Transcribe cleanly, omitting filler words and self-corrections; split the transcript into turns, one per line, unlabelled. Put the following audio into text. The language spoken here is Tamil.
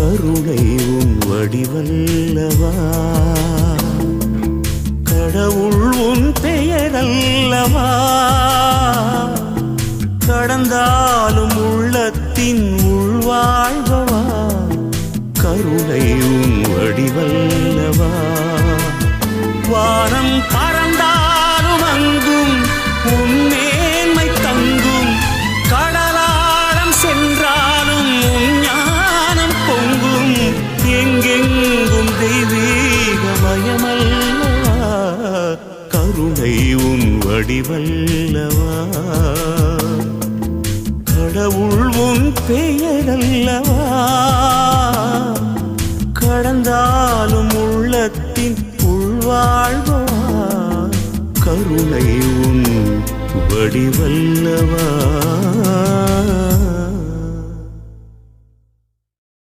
கருணை உன் வடிவல்லவா, கடவுள் உன் பெயரல்லவா, கடந்தாலும் உள்ளத்தின் உள்வாழ்வா, கருணை உன் வடிவல்லவா. வானம் பறந்தாலும் அங்கும் உன் மேன்மை தங்கும், கடலாழம் சென்றாலும் உன் ஞானம் பொங்கும், எங்கெங்கும் தெய்வீகமயமல்லவா, கருணை உன் வடிவல்லவா, கடவுள் உன் பெயரல்லவா, கடந்தாலும் உள்ளத்தின் உள்வாழ்வா, கருணை உன் வடிவல்லவா.